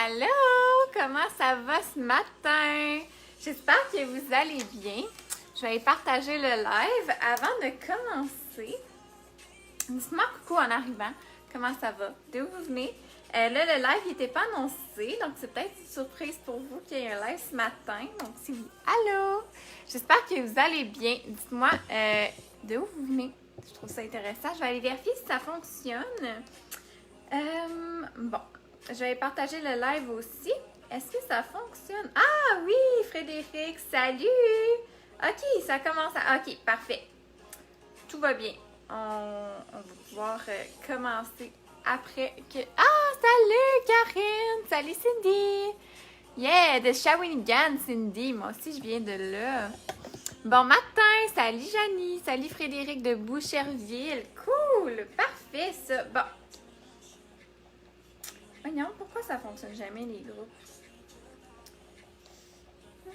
Allô! Comment ça va ce matin? J'espère que vous allez bien. Je vais partager le live avant de commencer. Dites-moi coucou en arrivant. Comment ça va? D'où vous venez? Là, le live n'était pas annoncé, donc c'est peut-être une surprise pour vous qu'il y ait un live ce matin. Donc, si vous... Allô! J'espère que vous allez bien. Dites-moi de où vous venez. Je trouve ça intéressant. Je vais aller vérifier si ça fonctionne. Bon, je vais partager le live aussi. Est-ce que ça fonctionne? Ah oui, Frédéric, salut! Ok, ça commence à... Ok, parfait. Tout va bien. On va pouvoir commencer après que... Ah, salut Karine! Salut Cindy! Yeah, de Shawinigan, Cindy. Moi aussi, je viens de là. Bon matin! Salut Janie! Salut Frédéric de Boucherville! Cool! Parfait, ça! Bon. Voyons, pourquoi ça fonctionne jamais les groupes?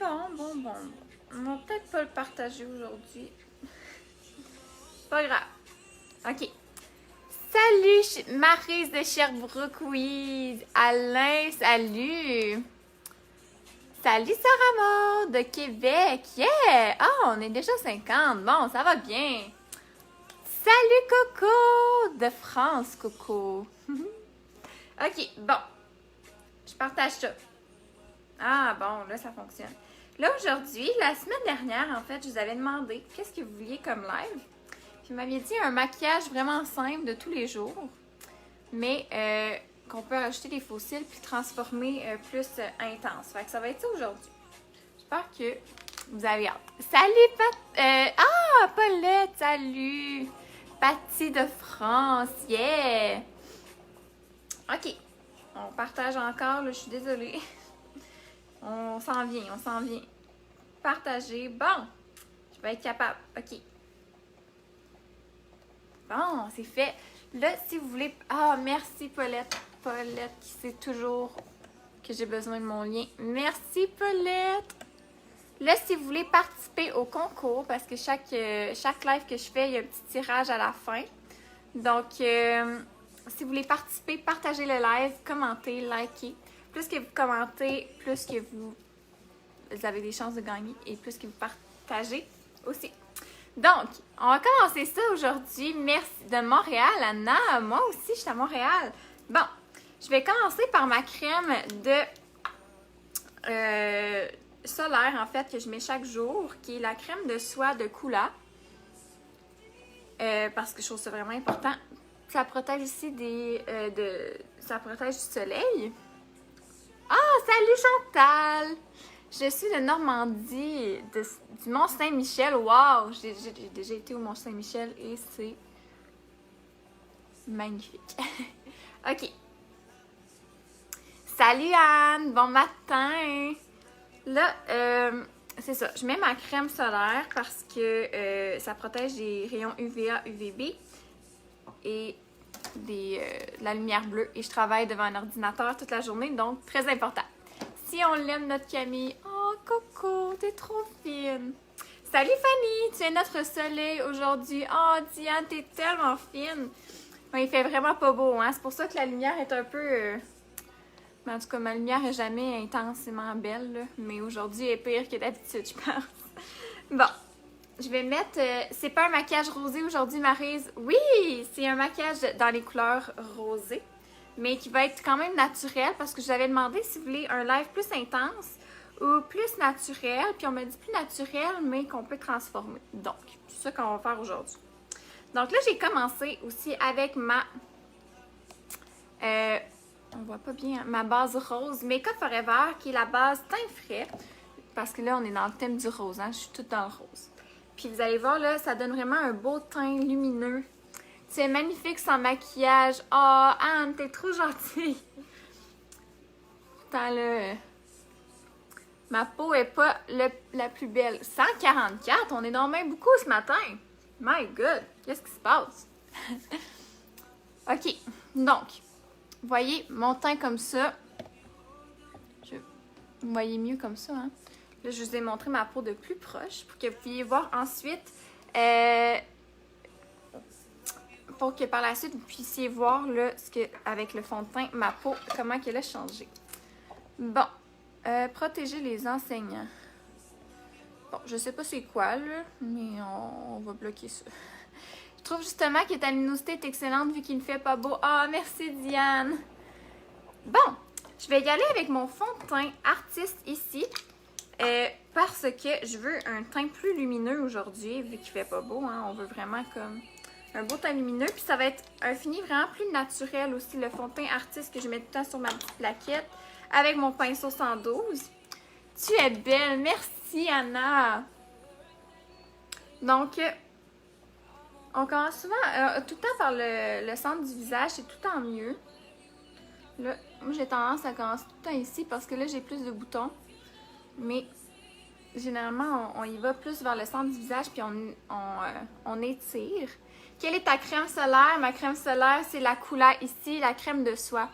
Bon. On va peut-être pas le partager aujourd'hui. Pas grave. OK. Salut, Maryse de Sherbrooke, oui. Alain, salut. Salut, Sarah Maud de Québec. Yeah! Oh, on est déjà 50. Bon, ça va bien. Salut, Coco de France, Coco. OK, bon. Je partage ça. Ah, bon, là, ça fonctionne. Là, aujourd'hui, la semaine dernière, en fait, je vous avais demandé qu'est-ce que vous vouliez comme live. Puis, vous m'aviez dit un maquillage vraiment simple de tous les jours, mais qu'on peut rajouter des fossiles puis transformer plus intense. Fait que ça va être ça aujourd'hui. J'espère que vous avez hâte. Salut, Ah, Paulette, salut! Patty de France, yeah! OK. On partage encore, là, je suis désolée. On s'en vient. Partager. Bon. Je vais être capable. OK. Bon, c'est fait. Là, si vous voulez... Ah, merci, Paulette. Paulette qui sait toujours que j'ai besoin de mon lien. Merci, Paulette. Là, si vous voulez participer au concours, parce que chaque live que je fais, il y a un petit tirage à la fin. Donc... si vous voulez participer, partagez le live, commentez, likez. Plus que vous commentez, plus que vous avez des chances de gagner et plus que vous partagez aussi. Donc, on va commencer ça aujourd'hui. Merci de Montréal, Anna. Moi aussi, je suis à Montréal. Bon, je vais commencer par ma crème de solaire, en fait, que je mets chaque jour, qui est la crème de soie de Kula. Parce que je trouve ça vraiment important. Ça protège aussi ça protège du soleil. Ah, salut Chantal! Je suis de Normandie, du Mont-Saint-Michel. Wow! J'ai déjà été au Mont-Saint-Michel et c'est magnifique. OK. Salut Anne! Bon matin! Là, c'est ça. Je mets ma crème solaire parce que ça protège des rayons UVA, UVB. Et de la lumière bleue. Et je travaille devant un ordinateur toute la journée, donc très important. Si on l'aime, notre Camille. Oh, Coco, t'es trop fine. Salut Fanny, tu es notre soleil aujourd'hui. Oh, Diane, t'es tellement fine. Bon, il fait vraiment pas beau, hein. C'est pour ça que la lumière est un peu... Mais en tout cas, ma lumière est jamais intensément belle, là. Mais aujourd'hui, elle est pire que d'habitude, je pense. Bon. Je vais mettre... c'est pas un maquillage rosé aujourd'hui, Maryse. Oui, c'est un maquillage dans les couleurs rosées, mais qui va être quand même naturel parce que je vous avais demandé si vous voulez un live plus intense ou plus naturel. Puis on m'a dit plus naturel, mais qu'on peut transformer. Donc, c'est ça qu'on va faire aujourd'hui. Donc là, j'ai commencé aussi avec ma... on voit pas bien, hein, ma base rose Make-up Forever, qui est la base teint frais. Parce que là, on est dans le thème du rose, hein. Je suis toute dans le rose. Puis vous allez voir, là, ça donne vraiment un beau teint lumineux. C'est magnifique sans maquillage. Oh, Anne, t'es trop gentille. Pourtant, là, ma peau est pas la plus belle. 144, on est dans même beaucoup ce matin. My God, qu'est-ce qui se passe? OK, donc, vous voyez mon teint comme ça. Vous voyez mieux comme ça, hein? Là, je vous ai montré ma peau de plus proche pour que vous puissiez voir ensuite, pour que par la suite, vous puissiez voir là, avec le fond de teint, ma peau, comment elle a changé. Bon, protéger les enseignants. Bon, je sais pas c'est quoi, là, mais on va bloquer ça. Je trouve justement que ta luminosité est excellente vu qu'il ne fait pas beau. Ah, merci Diane! Bon, je vais y aller avec mon fond de teint artiste ici. Parce que je veux un teint plus lumineux aujourd'hui, vu qu'il fait pas beau. Hein, on veut vraiment comme un beau teint lumineux. Puis ça va être un fini vraiment plus naturel aussi, le fond de teint artiste que je mets tout le temps sur ma petite plaquette avec mon pinceau 112. Tu es belle! Merci Anna! Donc, on commence souvent tout le temps par le centre du visage, c'est tout le temps mieux. Là, moi j'ai tendance à commencer tout le temps ici parce que là j'ai plus de boutons. Mais généralement, on y va plus vers le centre du visage puis on étire. Quelle est ta crème solaire? Ma crème solaire, c'est la couleur ici, la crème de soie.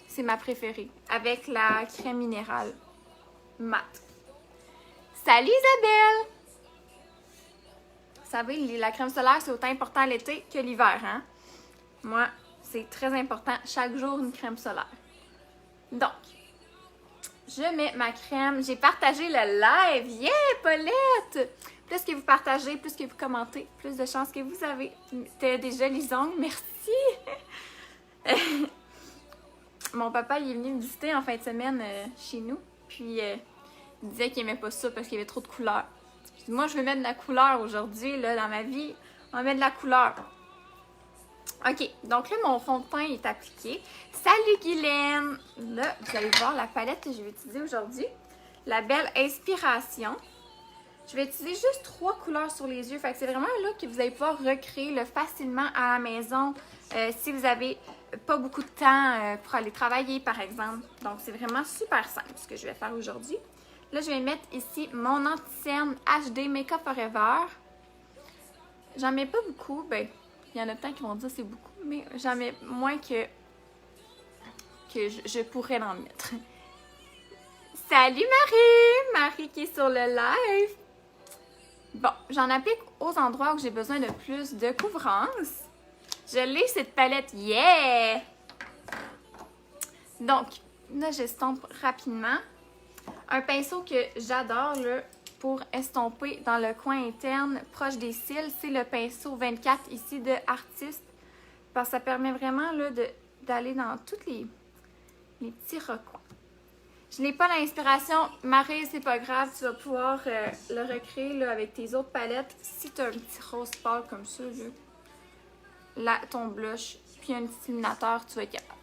C'est ma préférée. Avec la crème minérale mat. Salut Isabelle! Vous savez, la crème solaire, c'est autant important l'été que l'hiver, hein? Moi, c'est très important. Chaque jour, une crème solaire. Donc, je mets ma crème. J'ai partagé le live. Yeah, Paulette! Plus que vous partagez, plus que vous commentez, plus de chances que vous avez. T'as des jolis ongles. Merci! Mon papa, il est venu me visiter en fin de semaine chez nous. Puis, il disait qu'il aimait pas ça parce qu'il y avait trop de couleurs. Puis, moi, je veux mettre de la couleur aujourd'hui, là, dans ma vie. On va mettre de la couleur. OK, donc là, mon fond de teint est appliqué. Salut Guylaine! Là, vous allez voir la palette que je vais utiliser aujourd'hui. La belle Inspiration. Je vais utiliser juste 3 couleurs sur les yeux. Fait que c'est vraiment là que vous allez pouvoir recréer là, facilement à la maison si vous avez pas beaucoup de temps pour aller travailler, par exemple. Donc, c'est vraiment super simple ce que je vais faire aujourd'hui. Là, je vais mettre ici mon anti-cerne HD Make-up Forever. J'en mets pas beaucoup. Ben, il y en a peut-être qui vont dire que c'est beaucoup, mais j'en mets moins que je pourrais en mettre. Salut Marie! Marie qui est sur le live. Bon, j'en applique aux endroits où j'ai besoin de plus de couvrance. Je l'ai cette palette. Yeah! Donc, là, j'estompe rapidement. Un pinceau que j'adore là, pour estomper dans le coin interne proche des cils, c'est le pinceau 24 ici de Artiste. Parce que ça permet vraiment là, d'aller dans tous les petits recoins. Je n'ai pas l'inspiration. Marie, c'est pas grave, tu vas pouvoir le recréer là, avec tes autres palettes. Si tu as un petit rose pâle comme ça, là, ton blush, puis un petit illuminateur, tu vas être capable.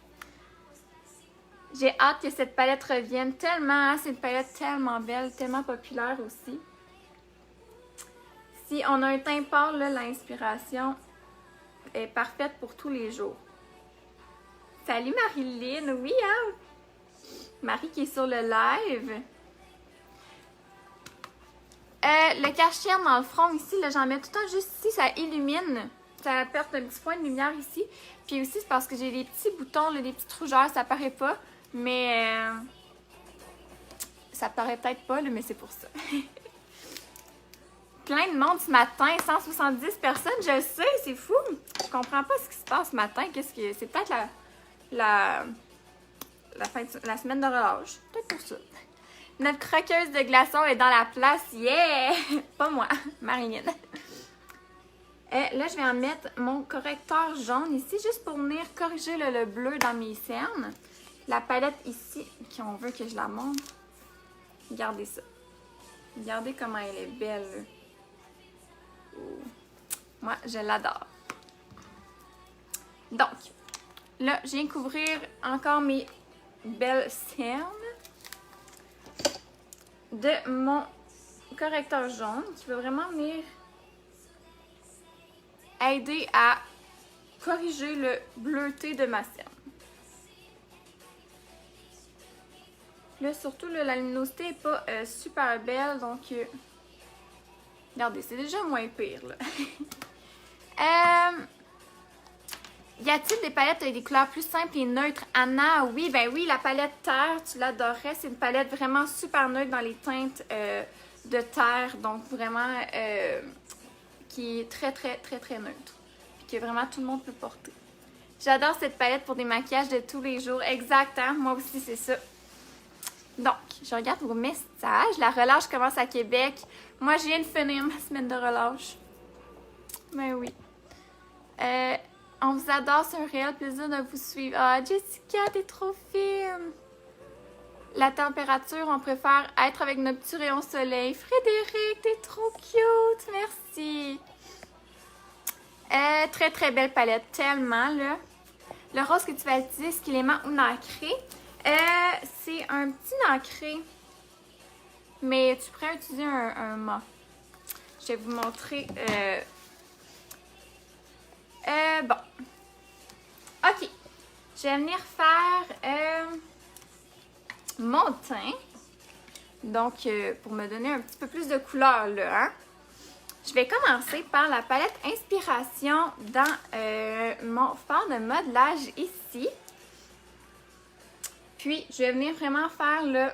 J'ai hâte que cette palette revienne tellement. C'est une palette tellement belle, tellement populaire aussi. Si on a un teint pâle, l'inspiration est parfaite pour tous les jours. Salut Marilyn, oui hein? Marie qui est sur le live. Le cache-cerne dans le front ici, j'en mets tout le temps juste ici, ça illumine. Ça apporte un petit point de lumière ici. Puis aussi, c'est parce que j'ai des petits boutons, là, des petites rougeurs, ça paraît pas. Mais ça paraît peut-être pas, là, mais c'est pour ça. Plein de monde ce matin, 170 personnes, je le sais, c'est fou. Je comprends pas ce qui se passe ce matin. Qu'est-ce que c'est peut-être la semaine de relâche. Peut-être pour ça. Notre croqueuse de glaçons est dans la place. Yeah! Pas moi, Marilyn. Là, je vais en mettre mon correcteur jaune ici, juste pour venir corriger le bleu dans mes cernes. La palette ici, qu'on veut que je la montre. Regardez ça. Regardez comment elle est belle. Ouh. Moi, je l'adore. Donc, là, je viens couvrir encore mes belles cernes de mon correcteur jaune qui va vraiment venir aider à corriger le bleuté de ma cerne. Là, surtout, là, la luminosité n'est pas super belle, donc regardez, c'est déjà moins pire. Là. Y a-t-il des palettes avec des couleurs plus simples et neutres? Anna, oui, ben oui, la palette Terre, tu l'adorerais. C'est une palette vraiment super neutre dans les teintes de terre, donc vraiment qui est très, très, très, très neutre. Puis que vraiment tout le monde peut porter. J'adore cette palette pour des maquillages de tous les jours. Exact, hein? Moi aussi, c'est ça. Donc, je regarde vos messages. La relâche commence à Québec. Moi, je viens de finir ma semaine de relâche. Mais oui. On vous adore, c'est un réel plaisir de vous suivre. Ah, Jessica, t'es trop fine! La température, on préfère être avec nos petits rayons soleil. Frédéric, t'es trop cute! Merci! Très, très belle palette. Tellement, là. Le rose que tu vas utiliser, est-ce qu'il est mat ou nacré? C'est un petit nacré. Mais tu pourrais utiliser un mat. Je vais vous montrer. Bon. OK. Je vais venir faire mon teint. Donc, pour me donner un petit peu plus de couleur, là, hein? Je vais commencer par la palette Inspiration dans mon fard de modelage ici. Puis, je vais venir vraiment faire le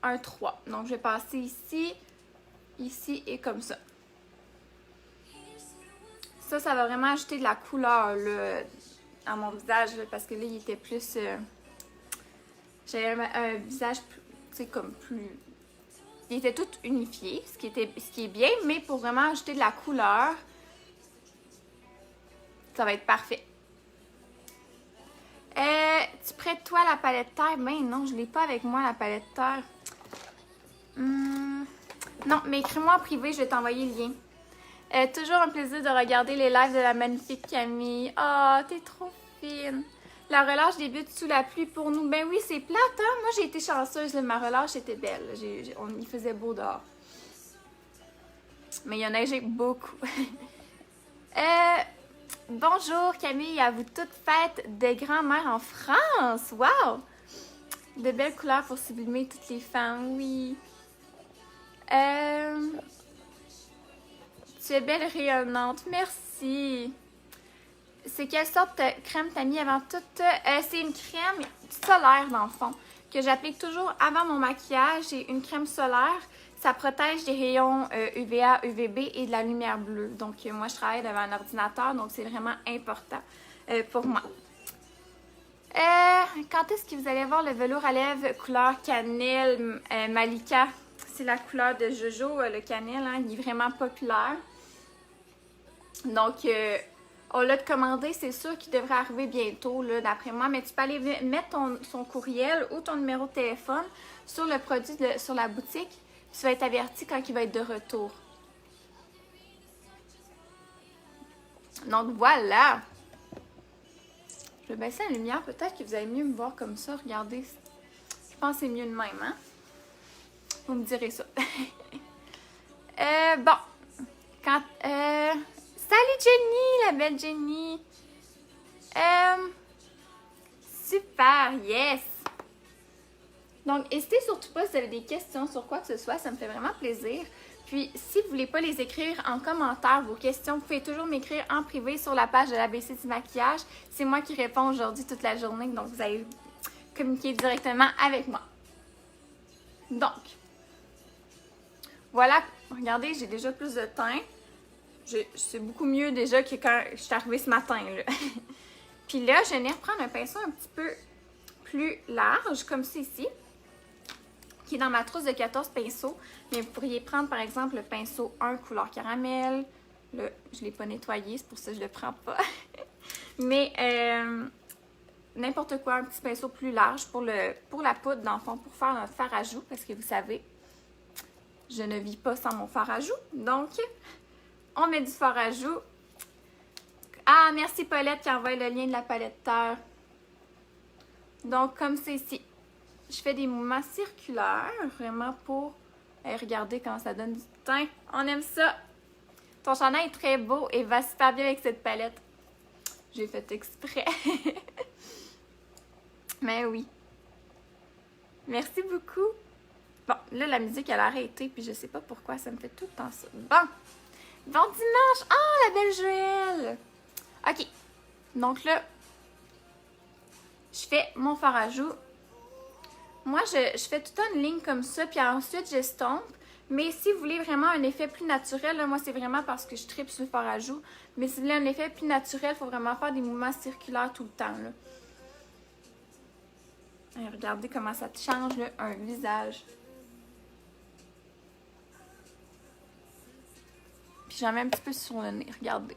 1-3. Donc, je vais passer ici, ici et comme ça. Ça va vraiment ajouter de la couleur là, à mon visage là, parce que là, il était plus... j'avais un visage, tu sais, comme plus... Il était tout unifié, ce qui est bien, mais pour vraiment ajouter de la couleur, ça va être parfait. Tu prêtes toi la palette terre? Ben non, je ne l'ai pas avec moi, la palette terre. Non, mais écris-moi en privé, je vais t'envoyer le lien. Toujours un plaisir de regarder les lives de la magnifique Camille. Ah, oh, t'es trop fine. La relâche débute sous la pluie pour nous. Ben oui, c'est plate, hein? Moi, j'ai été chanceuse. Là. Ma relâche était belle. Il faisait beau dehors. Mais il y en a neigé beaucoup. Bonjour Camille, à vous toutes fêtes des grands-mères en France. Wow! De belles couleurs pour sublimer toutes les femmes, oui. Tu es belle et rayonnante. Merci. C'est quelle sorte de crème t'as mis avant tout? C'est une crème solaire dans le fond, que j'applique toujours avant mon maquillage. C'est une crème solaire. Ça protège des rayons UVA, UVB et de la lumière bleue. Donc, moi, je travaille devant un ordinateur, donc c'est vraiment important pour moi. Quand est-ce que vous allez voir le velours à lèvres couleur cannelle Malika? C'est la couleur de Jojo, le cannelle, hein, il est vraiment populaire. Donc, on l'a commandé, c'est sûr qu'il devrait arriver bientôt, là, d'après moi. Mais tu peux aller mettre son courriel ou ton numéro de téléphone sur le produit, sur la boutique. Tu vas être averti quand il va être de retour. Donc, voilà. Je vais baisser la lumière. Peut-être que vous allez mieux me voir comme ça. Regardez. Je pense que c'est mieux de même, hein? Vous me direz ça. Bon. Salut Jenny, la belle Jenny. Super, yes. Donc, n'hésitez surtout pas si vous avez des questions sur quoi que ce soit. Ça me fait vraiment plaisir. Puis, si vous ne voulez pas les écrire en commentaire, vos questions, vous pouvez toujours m'écrire en privé sur la page de l'ABC du maquillage. C'est moi qui réponds aujourd'hui toute la journée. Donc, vous allez communiquer directement avec moi. Donc, voilà. Regardez, j'ai déjà plus de teint. C'est beaucoup mieux déjà que quand je suis arrivée ce matin. Là. Puis là, je vais venir prendre un pinceau un petit peu plus large, comme ceci, qui est dans ma trousse de 14 pinceaux. Mais vous pourriez prendre, par exemple, le pinceau 1 couleur caramel. Là, je ne l'ai pas nettoyé, c'est pour ça que je ne le prends pas. Mais n'importe quoi, un petit pinceau plus large pour la poudre, dans le fond, pour faire notre fard à joues. Parce que vous savez, je ne vis pas sans mon fard à joues. Donc, on met du fard à joues. Ah, merci Paulette qui envoie le lien de la palette terre. Donc, comme c'est ici, je fais des mouvements circulaires, vraiment pour regarder comment ça donne du teint. On aime ça. Ton chandail est très beau et va super bien avec cette palette. J'ai fait exprès. Mais oui. Merci beaucoup. Bon, là, la musique, elle a arrêté, puis je sais pas pourquoi, ça me fait tout le temps ça. Bon. Bon dimanche! Ah, la belle Joëlle! OK. Donc là, je fais mon fard à joues. Moi, je fais tout le temps une ligne comme ça, puis ensuite, j'estompe. Mais si vous voulez vraiment un effet plus naturel, là, moi, c'est vraiment parce que je tripe sur le fard à joues. Mais si vous voulez un effet plus naturel, il faut vraiment faire des mouvements circulaires tout le temps, là. Regardez comment ça te change là, un visage. Puis j'en mets un petit peu sur le nez, regardez.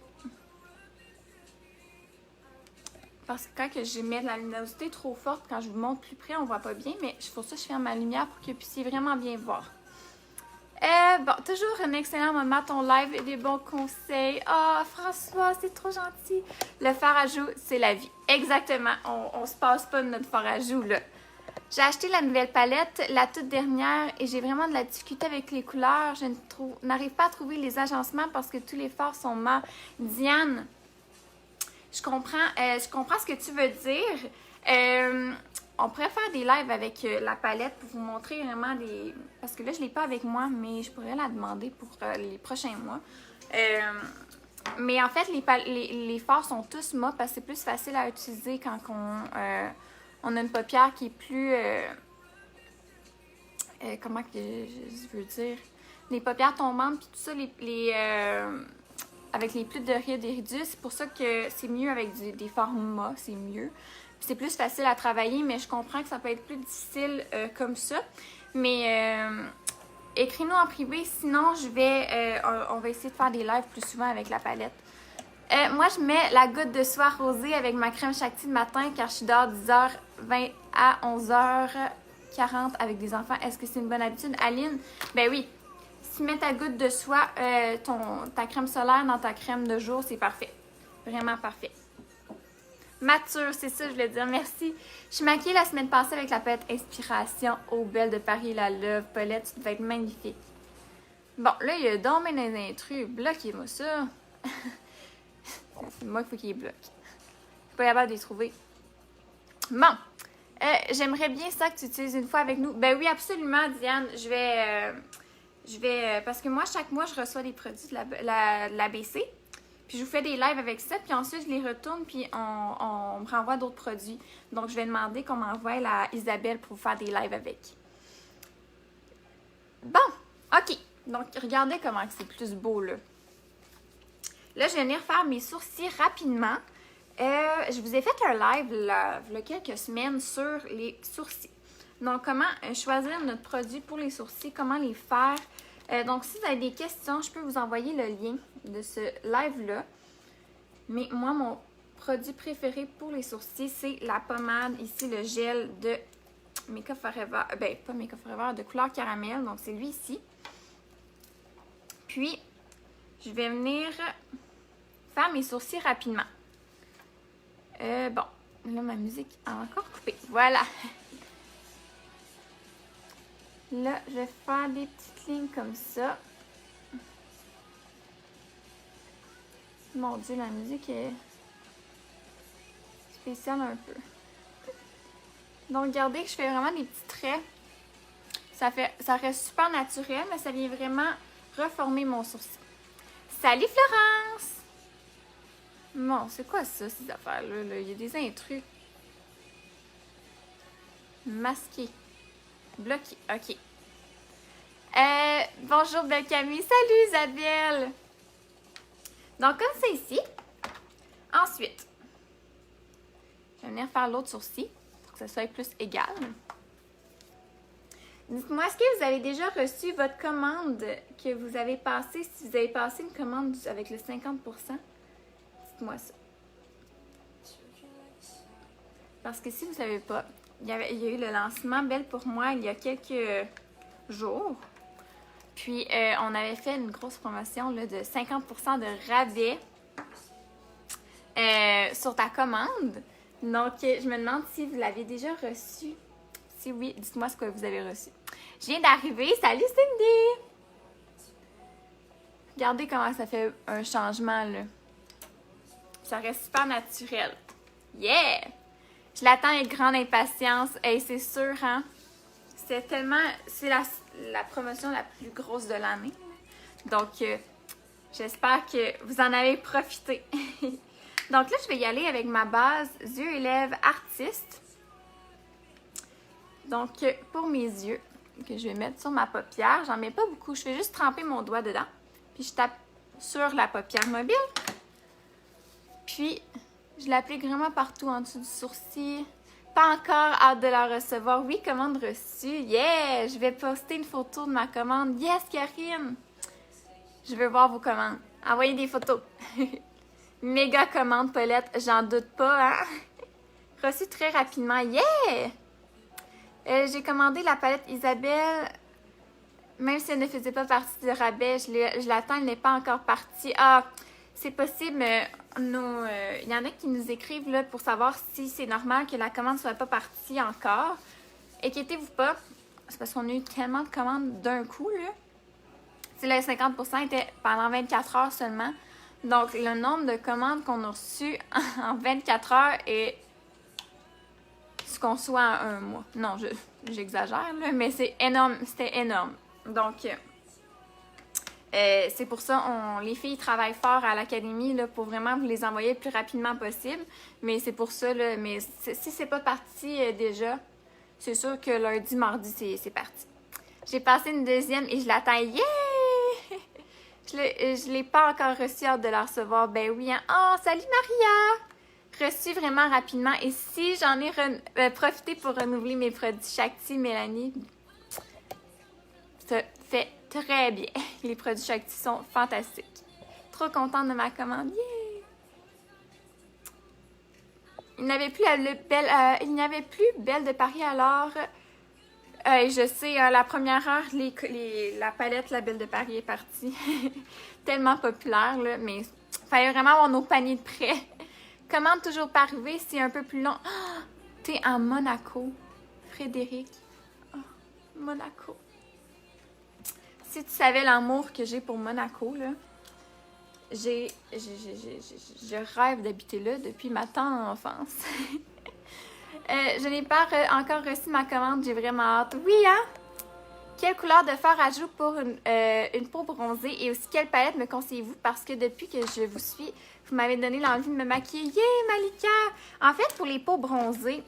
Parce que quand je mets de la luminosité trop forte, quand je vous montre plus près, on voit pas bien, mais pour ça, je ferme ma lumière pour que vous puissiez vraiment bien voir. Bon, toujours un excellent moment, ton live et des bons conseils. Ah, François, c'est trop gentil. Le fard à joues, c'est la vie. Exactement, on se passe pas de notre fard à joues, là. J'ai acheté la nouvelle palette, la toute dernière, et j'ai vraiment de la difficulté avec les couleurs. Je n'arrive pas à trouver les agencements parce que tous les fards sont morts. Diane, je comprends ce que tu veux dire. On pourrait faire des lives avec la palette pour vous montrer vraiment des... Parce que là, je ne l'ai pas avec moi, mais je pourrais la demander pour les prochains mois. Mais en fait, les fards sont tous mat parce que c'est plus facile à utiliser quand on a une paupière qui est plus... comment que je veux dire? Les paupières tombantes, puis tout ça, avec les plis de rides et ridus, c'est pour ça que c'est mieux avec des fards mat, c'est mieux. C'est plus facile à travailler, mais je comprends que ça peut être plus difficile comme ça. Mais écris-nous en privé, sinon on va essayer de faire des lives plus souvent avec la palette. Moi, je mets la goutte de soie rosée avec ma crème Shakti le matin car je suis dehors 10h20 à 11h40 avec des enfants. Est-ce que c'est une bonne habitude, Aline? Ben oui. Si tu mets ta goutte de soie, ta crème solaire dans ta crème de jour, c'est parfait. Vraiment parfait. Mature, c'est ça, je voulais dire. Merci. Je suis maquillée la semaine passée avec la palette Inspiration au Belle de Paris La Love. Paulette, tu devais être magnifique. Bon, là, il y a donc des intrus. Bloquez-moi ça. C'est moi qu'il faut qu'il bloque. Je suis pas capable de les trouver. Bon. J'aimerais bien ça que tu utilises une fois avec nous. Ben oui, absolument, Diane. Je vais parce que moi, chaque mois, je reçois des produits de l'ABC. Puis je vous fais des lives avec ça, puis ensuite je les retourne, puis on me renvoie d'autres produits. Donc je vais demander qu'on m'envoie la Isabelle pour vous faire des lives avec. Bon, ok. Donc regardez comment c'est plus beau là. Là, je vais venir faire mes sourcils rapidement. Je vous ai fait un live il y a quelques semaines sur les sourcils. Donc comment choisir notre produit pour les sourcils, comment les faire. Donc, si vous avez des questions, je peux vous envoyer le lien de ce live-là. Mais moi, mon produit préféré pour les sourcils, c'est la pommade, ici, le gel de Make Up Forever. Ben, pas Make Up Forever, de couleur caramel. Donc, c'est lui ici. Puis, je vais venir faire mes sourcils rapidement. Bon, là, ma musique a encore coupé. Voilà. Là, je vais faire des petites lignes comme ça. Mon Dieu, la musique est spéciale un peu. Donc, regardez que je fais vraiment des petits traits. Ça reste super naturel, mais ça vient vraiment reformer mon sourcil. Salut Florence! Bon, c'est quoi ça, ces affaires-là? Il y a des intrus. Masqués. Bloqué, ok. Bonjour belle Camille. Salut Isabelle. Donc comme c'est ici. Ensuite, je vais venir faire l'autre sourcil pour que ça soit plus égal. Dites-moi, est-ce que vous avez déjà reçu votre commande que vous avez passée, si vous avez passé une commande avec le 50%? Dites-moi ça. Parce que si vous ne savez pas, il y a eu le lancement Belle pour moi il y a quelques jours. Puis, on avait fait une grosse promotion là, de 50% de rabais sur ta commande. Donc, je me demande si vous l'avez déjà reçu. Si oui, dites-moi ce que vous avez reçu. Je viens d'arriver. Salut Cindy! Regardez comment ça fait un changement, là. Ça reste super naturel. Yeah! Je l'attends avec grande impatience. Et c'est sûr, hein? C'est la promotion la plus grosse de l'année. Donc, j'espère que vous en avez profité. Donc là, je vais y aller avec ma base yeux et lèvres artiste. Donc, pour mes yeux, que je vais mettre sur ma paupière, j'en mets pas beaucoup. Je fais juste tremper mon doigt dedans. Puis, je tape sur la paupière mobile. Puis, je l'applique vraiment partout en dessous du sourcil. pas encore hâte de la recevoir. Oui, commande reçue. Yeah! Je vais poster une photo de ma commande. Yes, Karine! Je veux voir vos commandes. Envoyez des photos. Méga commande, Paulette. J'en doute pas, hein? Reçu très rapidement. Yeah! J'ai commandé la palette Isabelle. Même si elle ne faisait pas partie du rabais, je l'attends, elle n'est pas encore partie. Ah, c'est possible. Il y en a qui nous écrivent là, pour savoir si c'est normal que la commande ne soit pas partie encore. Inquiétez-vous pas. C'est parce qu'on a eu tellement de commandes d'un coup. Là. C'est le 50% était pendant 24 heures seulement. Donc, le nombre de commandes qu'on a reçues en 24 heures est ce qu'on soit en un mois. Non, j'exagère, là, mais c'est énorme. C'était énorme. Donc, c'est pour ça, les filles travaillent fort à l'académie là, pour vraiment vous les envoyer le plus rapidement possible. Mais c'est pour ça, là, mais si c'est pas parti déjà, c'est sûr que lundi, mardi, c'est parti. J'ai passé une deuxième et je l'attends. Yeah! Je l'ai pas encore reçu, hâte de la recevoir. Ben oui, hein? Oh, salut Maria! Reçu vraiment rapidement. Et si j'en ai profité pour renouveler mes produits Shakti, Mélanie, ça fait très bien. Les produits Shakti sont fantastiques. Trop contente de ma commande. Yeah! Il n'y avait plus Belle de Paris alors. Je sais, la première heure, la palette La Belle de Paris est partie. Tellement populaire, là, mais il fallait vraiment avoir nos paniers de prêt. Commande toujours pas arriver, c'est un peu plus long. Oh, t'es à Monaco, Frédéric. Oh, Monaco. Si tu savais l'amour que j'ai pour Monaco, là, je rêve d'habiter là depuis ma tendre enfance. Je n'ai pas encore reçu ma commande, j'ai vraiment hâte. Oui, hein? Quelle couleur de fard à joues pour une peau bronzée et aussi quelle palette me conseillez-vous? Parce que depuis que je vous suis, vous m'avez donné l'envie de me maquiller. Yeah, Malika! En fait, pour les peaux bronzées,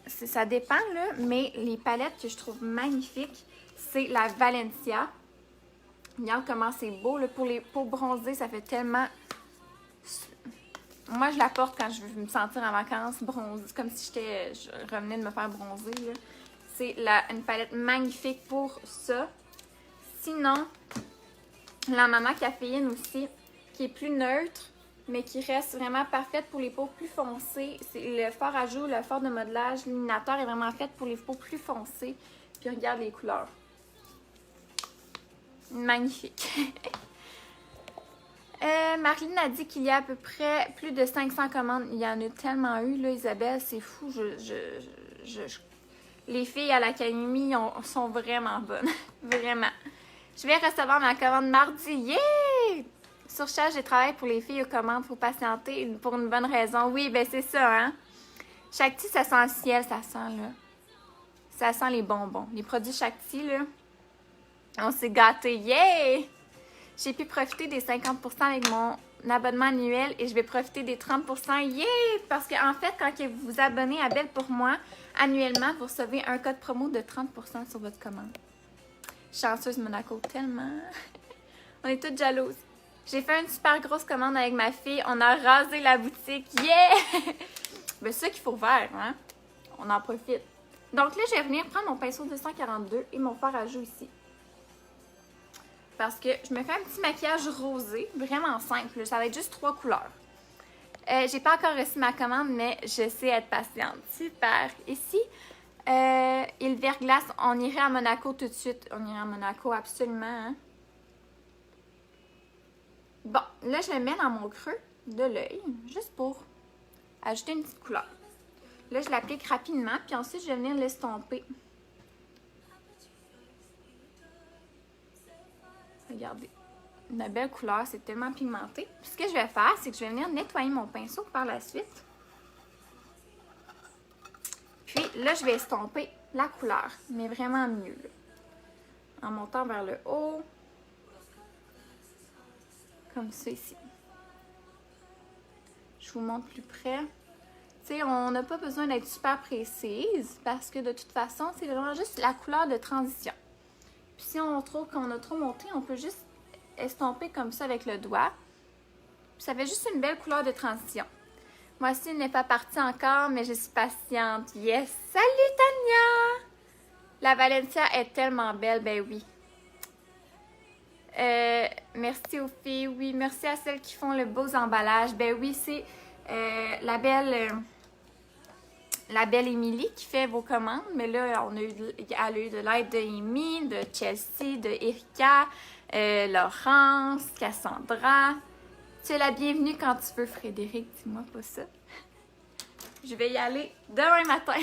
ça dépend, là, mais les palettes que je trouve magnifiques, c'est la Valencia. Regarde comment c'est beau, là. Pour les peaux bronzées, ça fait tellement... Moi, je la porte quand je veux me sentir en vacances bronzée, comme si je revenais de me faire bronzer. C'est une palette magnifique pour ça. Sinon, la Mama Caféine aussi, qui est plus neutre, mais qui reste vraiment parfaite pour les peaux plus foncées. C'est le fard à joues, le fard de modelage, l'illuminateur est vraiment fait pour les peaux plus foncées. Puis regarde les couleurs. Magnifique. Marlene a dit qu'il y a à peu près plus de 500 commandes. Il y en a tellement eu, là, Isabelle, c'est fou. Les filles à l'académie sont vraiment bonnes. Vraiment. Je vais recevoir ma commande mardi. Yeah! Surcharge de travail pour les filles aux commandes. Faut patienter pour une bonne raison. Oui, ben c'est ça, hein. Shakti, ça sent le ciel, ça sent, là. Ça sent les bonbons. Les produits Shakti, là. On s'est gâtés. Yeah! J'ai pu profiter des 50% avec mon abonnement annuel et je vais profiter des 30%. Yeah! Parce qu'en fait, quand vous vous abonnez à Belle pour moi, annuellement, vous recevez un code promo de 30% sur votre commande. Chanceuse Monaco, tellement. On est toutes jalouses. J'ai fait une super grosse commande avec ma fille. On a rasé la boutique. Yeah! Ben, c'est ça qu'il faut faire, hein? On en profite. Donc là, je vais venir prendre mon pinceau 242 et mon fard à joues ici. Parce que je me fais un petit maquillage rosé, vraiment simple. Ça va être juste 3 couleurs. J'ai pas encore reçu ma commande, mais je sais être patiente. Super. Ici, il verglace. On irait à Monaco tout de suite. On irait à Monaco, absolument. Hein? Bon, là, je le mets dans mon creux de l'œil, juste pour ajouter une petite couleur. Là, je l'applique rapidement, puis ensuite, je vais venir l'estomper. Regardez, une belle couleur, c'est tellement pigmenté. Puis ce que je vais faire, c'est que je vais venir nettoyer mon pinceau par la suite. Puis là, je vais estomper la couleur, mais vraiment mieux. Là. En montant vers le haut. Comme ça ici. Je vous montre plus près. Tu sais, on n'a pas besoin d'être super précise parce que de toute façon, c'est vraiment juste la couleur de transition. Puis si on trouve qu'on a trop monté, on peut juste estomper comme ça avec le doigt. Puis ça fait juste une belle couleur de transition. Moi aussi, il n'est pas parti encore, mais je suis patiente. Yes! Salut, Tania! La Valencia est tellement belle, ben oui. Merci aux filles, oui. Merci à celles qui font le beaux emballages. Ben oui, c'est la belle Émilie qui fait vos commandes. Mais là, elle a eu de l'aide de Amy, de Chelsea, de Erika, Laurence, Cassandra. Tu es la bienvenue quand tu veux, Frédéric. Dis-moi pas ça. Je vais y aller demain matin.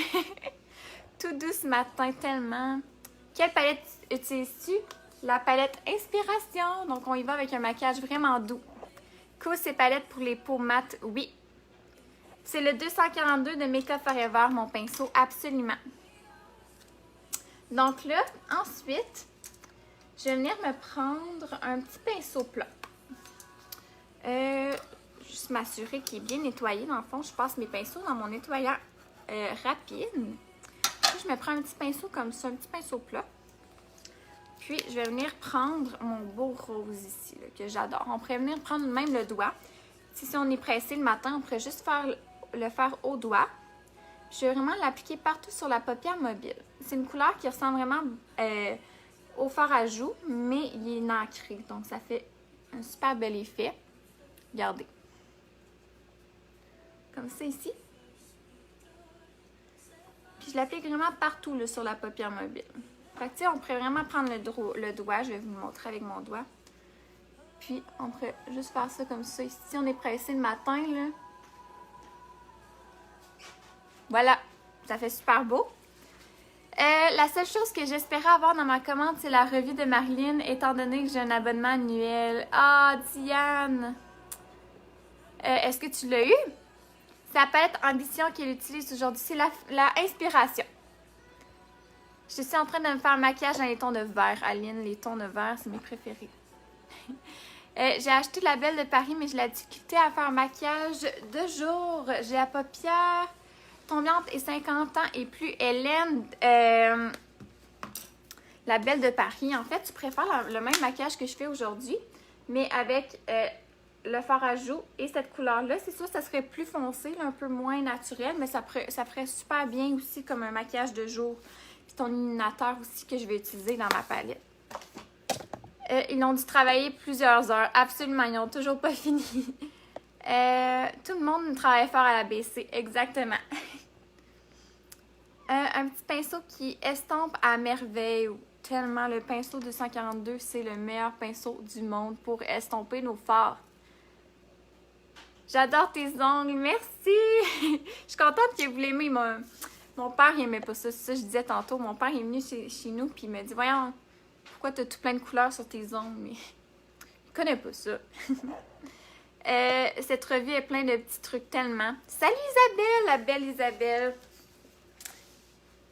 Tout doux ce matin, tellement. Quelle palette utilises-tu? La palette Inspiration. Donc, on y va avec un maquillage vraiment doux. Cool, ces palettes pour les peaux mates, oui. C'est le 242 de Makeup Forever, mon pinceau, absolument. Donc là, ensuite, je vais venir me prendre un petit pinceau plat. Juste m'assurer qu'il est bien nettoyé. Dans le fond, je passe mes pinceaux dans mon nettoyant rapide. Puis, je me prends un petit pinceau comme ça, un petit pinceau plat. Puis, je vais venir prendre mon beau rose ici, là, que j'adore. On pourrait venir prendre même le doigt. Si on est pressé le matin, on pourrait juste le faire au doigt. Je vais vraiment l'appliquer partout sur la paupière mobile. C'est une couleur qui ressemble vraiment au fard à joues, mais il est nacré. Donc, ça fait un super bel effet. Regardez. Comme ça ici. Puis, je l'applique vraiment partout là, sur la paupière mobile. Fait que, tu sais, on pourrait vraiment prendre le doigt. Je vais vous le montrer avec mon doigt. Puis, on pourrait juste faire ça comme ça. Ici, on est pressé le matin, là. Voilà. Ça fait super beau. La seule chose que j'espérais avoir dans ma commande, c'est la revue de Marilyn, étant donné que j'ai un abonnement annuel. Ah, Diane! Est-ce que tu l'as eu? C'est la palette Ambition qu'elle utilise aujourd'hui. C'est la Inspiration. Je suis en train de me faire un maquillage dans les tons de vert, Aline. Les tons de vert, c'est mes préférés. J'ai acheté la Belle de Paris, mais j'ai la difficulté à faire un maquillage de jour. J'ai la paupière tombante et 50 ans et plus. Hélène, la Belle de Paris. En fait, tu préfères le même maquillage que je fais aujourd'hui, mais avec le fard à joues et cette couleur-là. C'est sûr, ça serait plus foncé, là, un peu moins naturel, mais ça ferait super bien aussi comme un maquillage de jour. Puis ton illuminateur aussi que je vais utiliser dans ma palette. Ils ont dû travailler plusieurs heures. Absolument, ils n'ont toujours pas fini. Tout le monde travaille fort à la BC. Exactement. Un petit pinceau qui estompe à merveille. Tellement, le pinceau 242, c'est le meilleur pinceau du monde pour estomper nos fards. J'adore tes ongles. Merci! Je suis contente que vous l'aimez. Mon père, il aimait pas ça. C'est ça que je disais tantôt. Mon père est venu chez nous puis il m'a dit, voyons, pourquoi tu as tout plein de couleurs sur tes ongles? Mais il connaît pas ça. Cette revue est pleine de petits trucs tellement. Salut Isabelle, la belle Isabelle.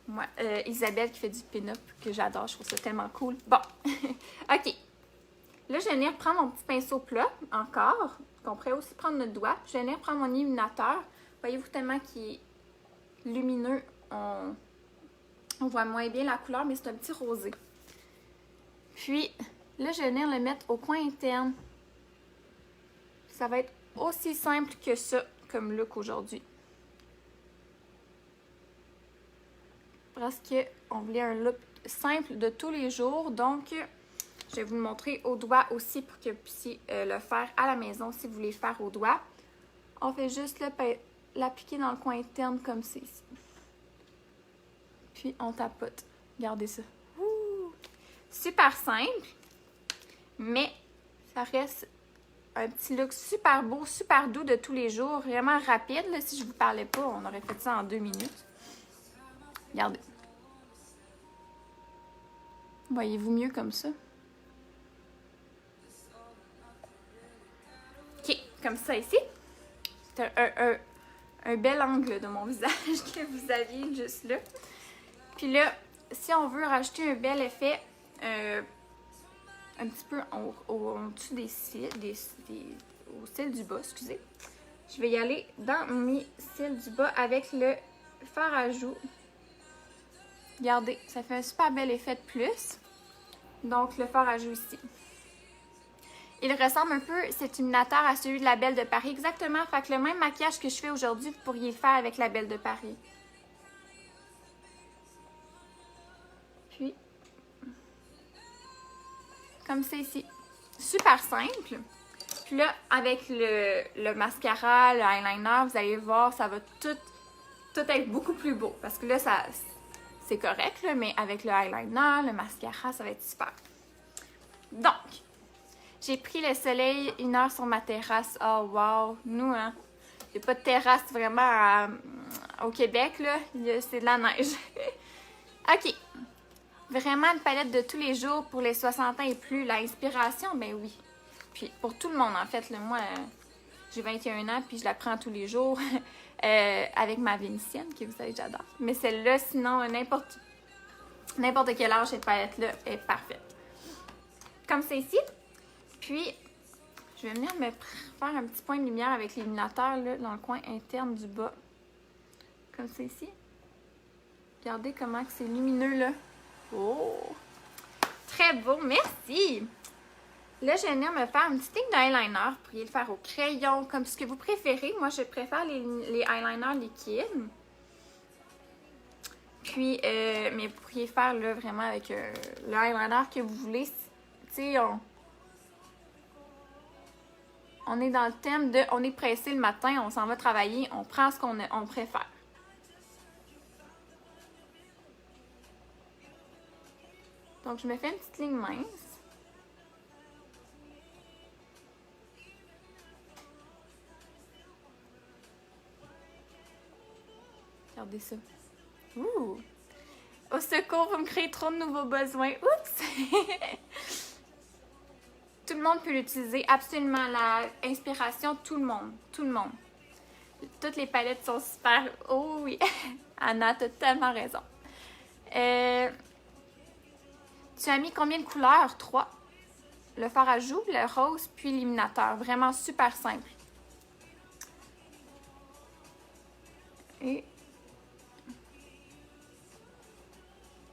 Moi, Isabelle qui fait du pin-up que j'adore. Je trouve ça tellement cool. Bon, ok. Là, je vais venir prendre mon petit pinceau plat encore. On pourrait aussi prendre notre doigt. Je vais venir prendre mon illuminateur. Voyez-vous tellement qu'il est lumineux. On voit moins bien la couleur, mais c'est un petit rosé. Puis, là, je vais venir le mettre au coin interne. Ça va être aussi simple que ça, comme look aujourd'hui. Parce qu'on voulait un look simple de tous les jours. Donc, je vais vous le montrer au doigt aussi pour que vous puissiez le faire à la maison si vous voulez le faire au doigt. On fait juste l'appliquer dans le coin interne comme c'est ici. Puis, on tapote. Regardez ça. Ouh! Super simple, mais ça reste un petit look super beau, super doux de tous les jours. Vraiment rapide. Là, si je ne vous parlais pas, on aurait fait ça en 2 minutes. Regardez. Voyez-vous mieux comme ça? OK, comme ça ici. C'est un bel angle de mon visage que vous aviez juste là. Puis là, si on veut rajouter un bel effet un petit peu au-dessus des cils, au cil du bas, excusez. Je vais y aller dans mes cils du bas avec le fard à joues. Regardez, ça fait un super bel effet de plus. Donc, le fard à joues ici. Il ressemble un peu, cet illuminateur, à celui de la Belle de Paris. Exactement. Fait que le même maquillage que je fais aujourd'hui, vous pourriez le faire avec la Belle de Paris. Puis, comme c'est ici. Super simple. Puis là, avec le mascara, le eyeliner, vous allez voir, ça va tout être beaucoup plus beau. Parce que là, c'est correct, là, mais avec le eyeliner, le mascara, ça va être super. Donc, j'ai pris le soleil 1 heure sur ma terrasse. Oh, wow! Nous, hein, il n'y a pas de terrasse vraiment au Québec, là. C'est de la neige. OK. Vraiment une palette de tous les jours pour les 60 ans et plus. L'inspiration, ben oui. Puis pour tout le monde, en fait. Là, moi, j'ai 21 ans, puis je la prends tous les jours avec ma vénitienne, que vous savez, j'adore. Mais celle-là, sinon, n'importe quel âge, cette palette-là est parfaite. Comme c'est ici. Puis, je vais venir me faire un petit point de lumière avec l'illuminateur là, dans le coin interne du bas. Comme c'est ici. Regardez comment c'est lumineux, là. Oh! Très beau, merci! Là, je vais venir me faire une petite ligne d'eyeliner. Vous pourriez le faire au crayon, comme ce que vous préférez. Moi, je préfère les eyeliners liquides. Puis, mais vous pourriez faire là, vraiment avec le eyeliner que vous voulez. Tu sais, on est dans le thème de on est pressé le matin, on s'en va travailler, on prend ce qu'on préfère. Donc, je me fais une petite ligne mince. Regardez ça. Ouh! Au secours, vous me créez trop de nouveaux besoins. Oups! Tout le monde peut l'utiliser. Absolument. La inspiration, tout le monde. Tout le monde. Toutes les palettes sont super. Oh oui! Anna, t'as tellement raison. Tu as mis combien de couleurs? 3. Le fard à joues, le rose, puis l'illuminateur. Vraiment super simple. Et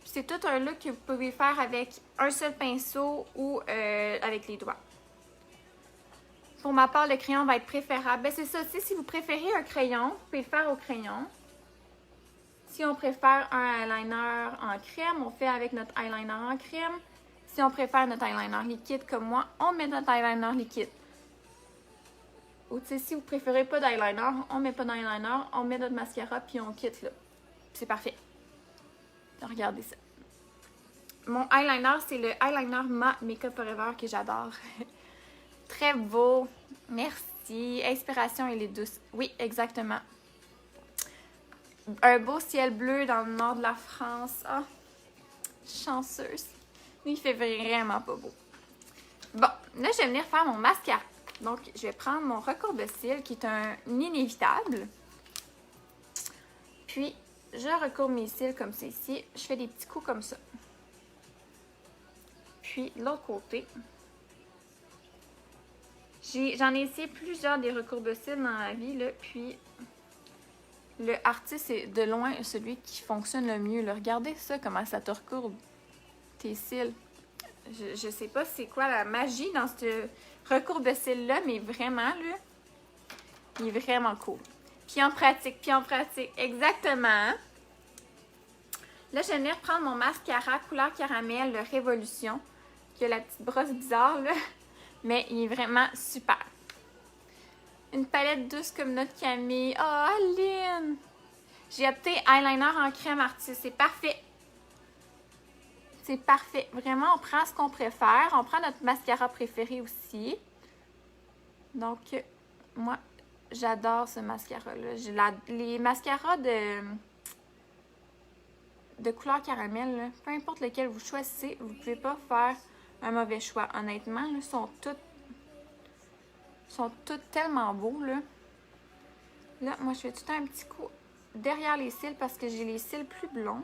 c'est tout un look que vous pouvez faire avec un seul pinceau ou avec les doigts. Pour ma part, le crayon va être préférable. Ben c'est ça, si vous préférez un crayon, vous pouvez le faire au crayon. Si on préfère un eyeliner en crème, on fait avec notre eyeliner en crème. Si on préfère notre eyeliner liquide comme moi, on met notre eyeliner liquide. Ou tu sais, si vous préférez pas d'eyeliner, on met pas d'eyeliner, on met notre mascara puis on quitte là. C'est parfait. Regardez ça. Mon eyeliner, c'est le eyeliner Makeup Forever que j'adore. Très beau. Merci. Inspiration, elle est douce. Oui, exactement. Un beau ciel bleu dans le nord de la France. Ah, chanceuse. Il fait vraiment pas beau. Bon, là, je vais venir faire mon mascara. Donc, je vais prendre mon recourbe-cils qui est un inévitable. Puis, je recourbe mes cils comme c'est ici. Je fais des petits coups comme ça. Puis, de l'autre côté, j'en ai essayé plusieurs des recourbe-cils dans la vie, là. Puis, le Artist est de loin celui qui fonctionne le mieux. Là. Regardez ça, comment ça te recourbe tes cils. Je sais pas c'est quoi la magie dans ce recourbe-cils-là, mais vraiment, là, il est vraiment cool. Puis en pratique, exactement. Là, je vais venir prendre mon mascara couleur caramel, le Révolution, qui a la petite brosse bizarre, là, mais il est vraiment super. Une palette douce comme notre Camille. Oh, Aline! J'ai opté eyeliner en crème Artist. C'est parfait. C'est parfait. Vraiment, on prend ce qu'on préfère. On prend notre mascara préféré aussi. Donc, moi, j'adore ce mascara-là. Les mascaras de couleur caramel, là, peu importe lequel vous choisissez, vous ne pouvez pas faire un mauvais choix. Honnêtement, ils sont tous tellement beaux, là. Là, moi, je fais tout un petit coup derrière les cils parce que j'ai les cils plus blonds.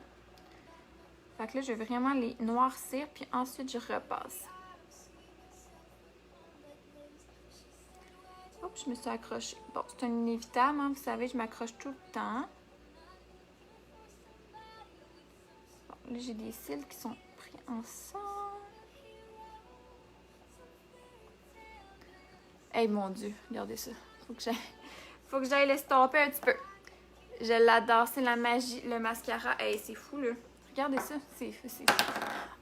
Fait que là, je vais vraiment les noircir, puis ensuite, je repasse. Hop, je me suis accrochée. Bon, c'est un inévitable, hein, vous savez, je m'accroche tout le temps. Bon, là, j'ai des cils qui sont pris ensemble. Hey, mon Dieu, regardez ça. Faut que j'aille l'estomper un petit peu. Je l'adore, c'est la magie, le mascara. Hey, c'est fou, là. Regardez ça, c'est fou.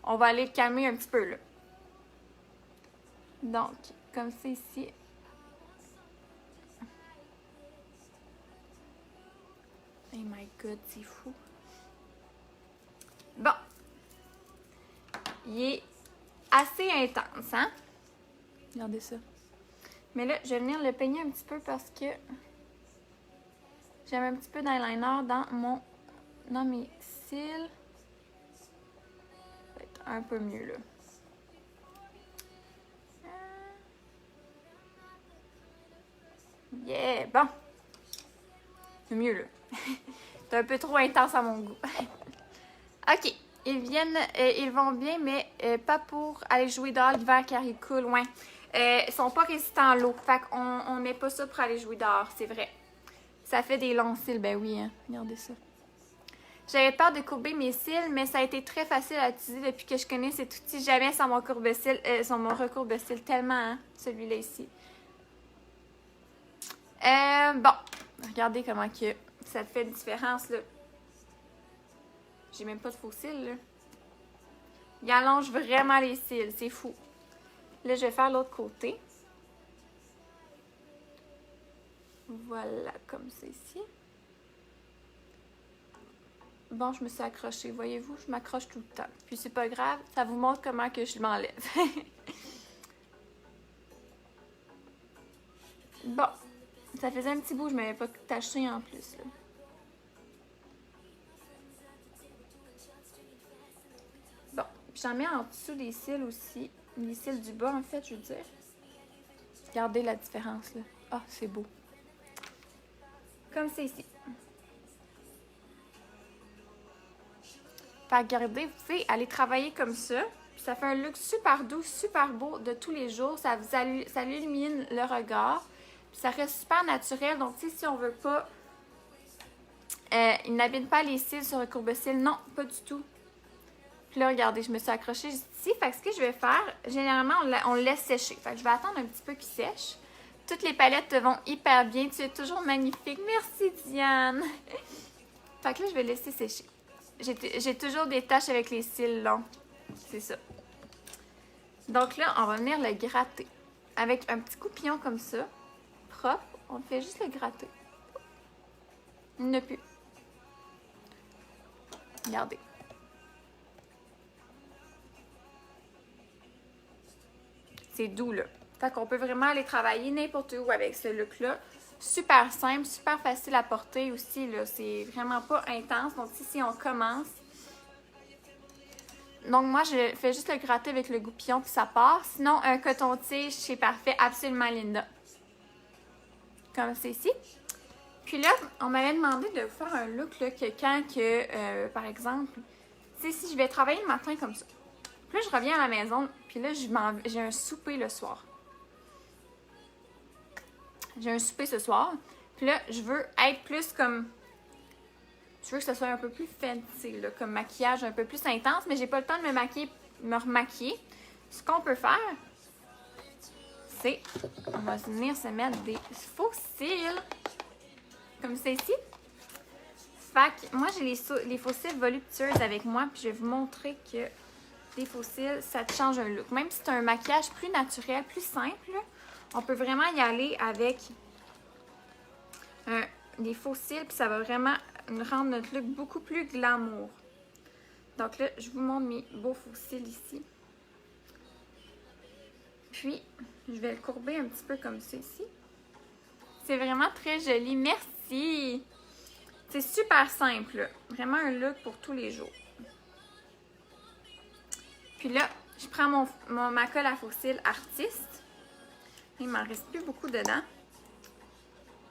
On va aller le calmer un petit peu, là. Donc, comme c'est ici. Oh my god, c'est fou. Bon. Il est assez intense, hein? Regardez ça. Mais là, je vais venir le peigner un petit peu parce que j'aime un petit peu d'eyeliner dans mes cils. Ça va être un peu mieux, là. Yeah! Bon! C'est mieux, là. C'est un peu trop intense à mon goût. OK. Ils vont bien, mais pas pour aller jouer dehors l'hiver car ils coulent. Ouais. Ils sont pas résistants à l'eau. Fait qu'on met pas ça pour aller jouer dehors, c'est vrai. Ça fait des longs cils, ben oui, hein. Regardez ça. J'avais peur de courber mes cils, mais ça a été très facile à utiliser depuis que je connais cet outil. Jamais sans mon courbe-cils, sans mon recourbe-cils. Tellement, hein, celui-là ici. Bon. Regardez comment que ça fait une différence, là. J'ai même pas de faux cils, là. Il allonge vraiment les cils, c'est fou. Là, je vais faire l'autre côté. Voilà, comme c'est ici. Bon, je me suis accrochée. Voyez-vous, je m'accroche tout le temps. Puis c'est pas grave, ça vous montre comment que je m'enlève. Bon, ça faisait un petit bout, je m'avais pas taché en plus, là. Bon, puis j'en mets en dessous des cils aussi. Les cils du bas, en fait, je veux dire. Regardez la différence, là. Ah, c'est beau. Comme c'est ici. Fait que regardez, vous pouvez aller travailler comme ça. Puis ça fait un look super doux, super beau de tous les jours. Ça illumine le regard. Puis ça reste super naturel. Donc, tu sais, si on veut pas... il n'habite pas les cils sur le courbe-cils. Non, pas du tout. Puis là, regardez, je me suis accrochée juste ici. Fait que ce que je vais faire, généralement, on le laisse sécher. Fait que je vais attendre un petit peu qu'il sèche. Toutes les palettes te vont hyper bien. Tu es toujours magnifique. Merci, Diane. Fait que là, je vais laisser sécher. J'ai toujours des taches avec les cils longs. C'est ça. Donc là, on va venir le gratter. Avec un petit coupillon comme ça, propre, on fait juste le gratter. Il n'y en a plus. Regardez. C'est doux, là. Fait qu'on peut vraiment aller travailler n'importe où avec ce look-là. Super simple, super facile à porter aussi, là. C'est vraiment pas intense. Donc, si on commence... Donc, moi, je fais juste le gratter avec le goupillon, puis ça part. Sinon, un coton-tige, c'est parfait. Absolument, Linda. Comme c'est ici. Puis là, on m'avait demandé de faire un look, là, que quand que, par exemple... Tu sais, si je vais travailler le matin comme ça. Puis là, je reviens à la maison, puis là, j'ai un souper le soir. J'ai un souper ce soir. Puis là, je veux être plus comme... Je veux que ce soit un peu plus fancy, là, comme maquillage un peu plus intense, mais j'ai pas le temps de me remaquiller. Ce qu'on peut faire, c'est... On va venir se mettre des faux cils. Comme c'est ici. Fait que moi, j'ai les faux cils voluptueuses avec moi, puis je vais vous montrer que les faux cils, ça te change un look. Même si c'est un maquillage plus naturel, plus simple, là, on peut vraiment y aller avec des faux cils, puis ça va vraiment rendre notre look beaucoup plus glamour. Donc là, je vous montre mes beaux faux cils ici. Puis, je vais le courber un petit peu comme ça ici. C'est vraiment très joli. Merci! C'est super simple, là. Vraiment un look pour tous les jours. Puis là, je prends ma colle à faux cils Artiste. Il m'en reste plus beaucoup dedans.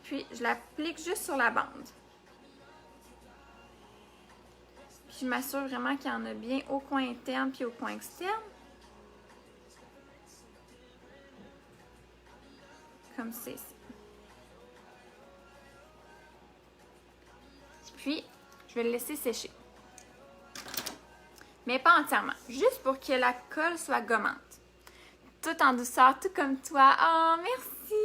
Puis, je l'applique juste sur la bande. Puis, je m'assure vraiment qu'il y en a bien au coin interne puis au coin externe. Comme c'est ici. Puis, je vais le laisser sécher. Mais pas entièrement. Juste pour que la colle soit gommante. Tout en douceur, tout comme toi. Oh, merci!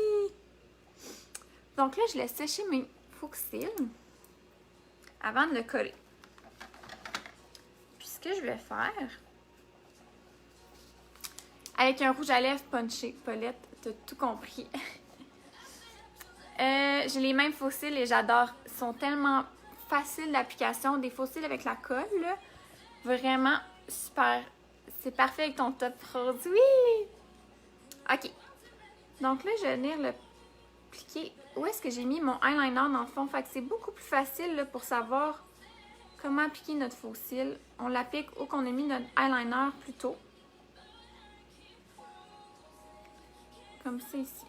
Donc là, je laisse sécher mes fossiles avant de le coller. Puis ce que je vais faire, avec un rouge à lèvres punché, Paulette, t'as tout compris. J'ai les mêmes fossiles et j'adore. Ils sont tellement faciles d'application. Des fossiles avec la colle, là. Vraiment super. C'est parfait avec ton top rose. Oui! OK. Donc là, je vais venir le pliquer. Où est-ce que j'ai mis mon eyeliner dans le fond? Fait que c'est beaucoup plus facile là, pour savoir comment appliquer notre faux cil. On l'applique où qu'on a mis notre eyeliner plus tôt. Comme ça ici.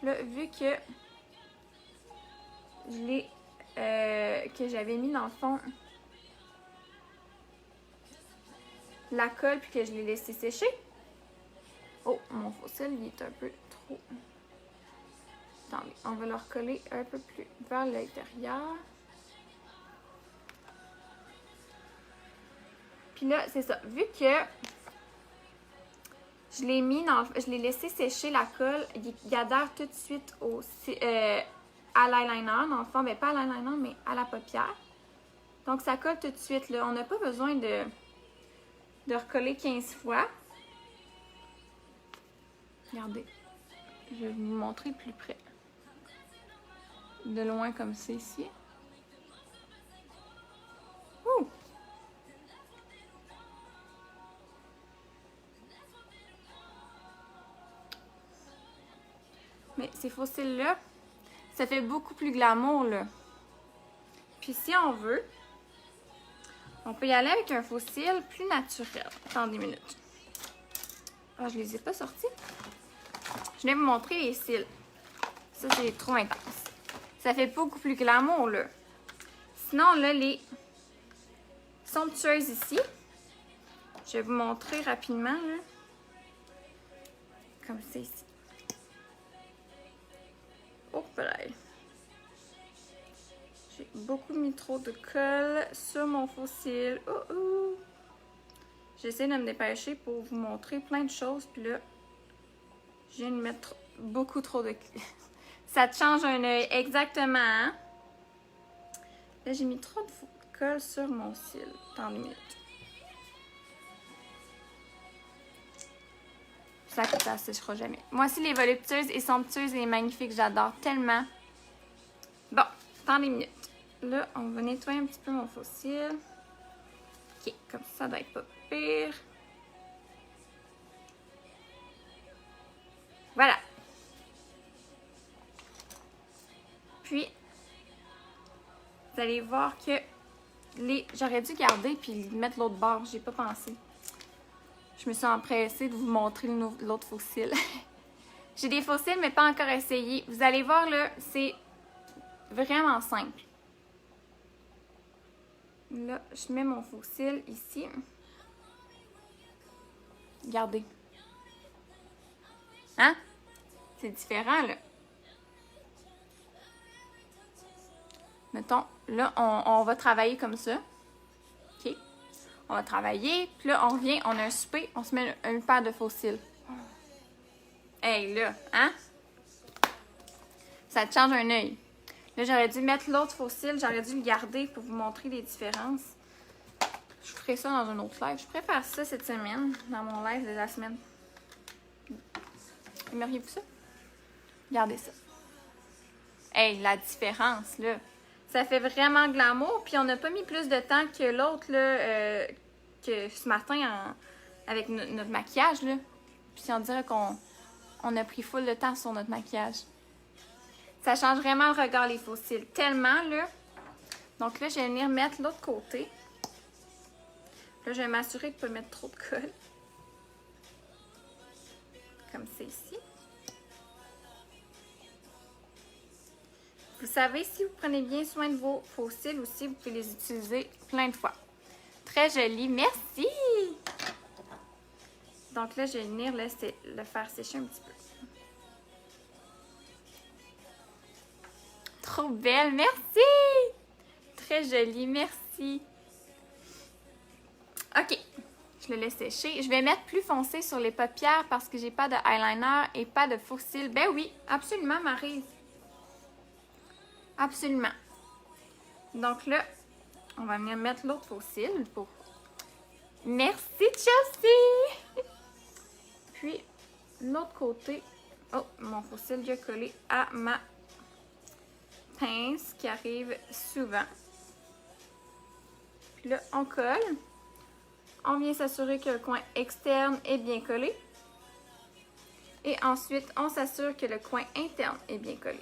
Là, vu que je l'ai que j'avais mis dans le fond la colle puis que je l'ai laissé sécher. Oh, mon faux cil, il est un peu trop. Attendez, on va le recoller un peu plus vers l'intérieur. Puis là, c'est ça. Vu que je l'ai mis dans, je l'ai laissé sécher la colle, il adhère tout de suite à l'eyeliner, dans le fond, mais pas à l'eyeliner, mais à la paupière. Donc ça colle tout de suite là. On n'a pas besoin de recoller 15 fois. Regardez, je vais vous montrer plus près. De loin comme ça ici. Ouh! Mais ces fossiles-là, ça fait beaucoup plus glamour, là. Puis si on veut, on peut y aller avec un fossile plus naturel. Attendez une minute. Ah, je les ai pas sortis. Je vais vous montrer les cils. Ça, c'est trop intense. Ça fait beaucoup plus glamour, là. Sinon, là, les somptueuses ici, je vais vous montrer rapidement, là. Comme ça ici. Oh, pareil. J'ai beaucoup mis trop de colle sur mon faux cil. Oh, oh. J'essaie de me dépêcher pour vous montrer plein de choses. Puis là, je viens de mettre beaucoup trop de... Ça te change un œil, exactement. Hein? Là, j'ai mis trop de colle sur mon cil. Attends une minute. Ça séchera jamais. Moi aussi, les voluptueuses et somptueuses et magnifiques, j'adore tellement. Bon, attendez une minute. Là, on va nettoyer un petit peu mon faux cil. Ok, comme ça doit être pas pire. Voilà. Puis, vous allez voir que j'aurais dû garder puis mettre l'autre bord. J'ai pas pensé. Je me suis empressée de vous montrer l'autre faux cil. J'ai des faux cils, mais pas encore essayé. Vous allez voir, là, c'est vraiment simple. Là, je mets mon faux cil ici. Regardez. Hein? C'est différent, là. Mettons, là, on va travailler comme ça. OK? On va travailler, puis là, on revient, on a un souper, on se met une paire de faux cils. Hey, là, hein? Ça te change un œil. Là, j'aurais dû mettre l'autre faux cil, j'aurais dû le garder pour vous montrer les différences. Je ferai ça dans un autre live. Je préfère ça cette semaine, dans mon live de la semaine. Aimeriez-vous ça? Regardez ça. Hey, la différence, là. Ça fait vraiment glamour, puis on n'a pas mis plus de temps que l'autre, là, que ce matin avec notre maquillage, là. Puis on dirait qu'on a pris full de temps sur notre maquillage. Ça change vraiment le regard, les faux cils. Tellement, là. Donc là, je vais venir mettre l'autre côté. Là, je vais m'assurer de ne pas mettre trop de colle. Comme c'est ici. Vous savez, si vous prenez bien soin de vos faux cils aussi, vous pouvez les utiliser plein de fois. Très joli. Merci! Donc là, je vais venir le faire sécher un petit peu. Trop belle, merci! Très jolie, merci. OK, Je le laisse sécher. Je vais mettre plus foncé sur les paupières parce que j'ai pas de eyeliner et pas de faux cils. Ben oui, absolument, Maryse. Absolument. Donc là, on va venir mettre l'autre faux cils pour... Merci, Chelsea! Puis, l'autre côté... Oh, mon faux cil vient coller à ma pince qui arrive souvent. Puis là, on colle. On vient s'assurer que le coin externe est bien collé. Et ensuite, on s'assure que le coin interne est bien collé.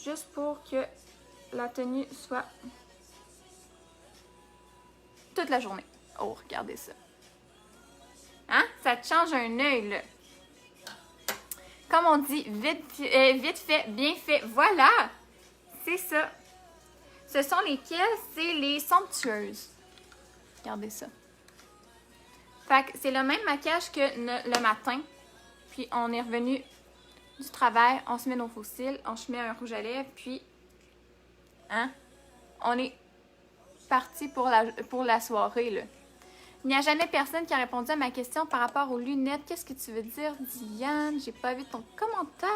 Juste pour que la tenue soit toute la journée. Oh, regardez ça. Hein? Ça te change un œil, là. Comme on dit, vite fait, bien fait. Voilà! C'est ça. Ce sont lesquelles? C'est les somptueuses. Regardez ça. Fait que c'est le même maquillage que le matin. Puis on est revenu du travail, on se met nos faux cils, on se met un rouge à lèvres, puis hein, on est parti pour la soirée, là. Il n'y a jamais personne qui a répondu à ma question par rapport aux lunettes. Qu'est-ce que tu veux dire, Diane? J'ai pas vu ton commentaire.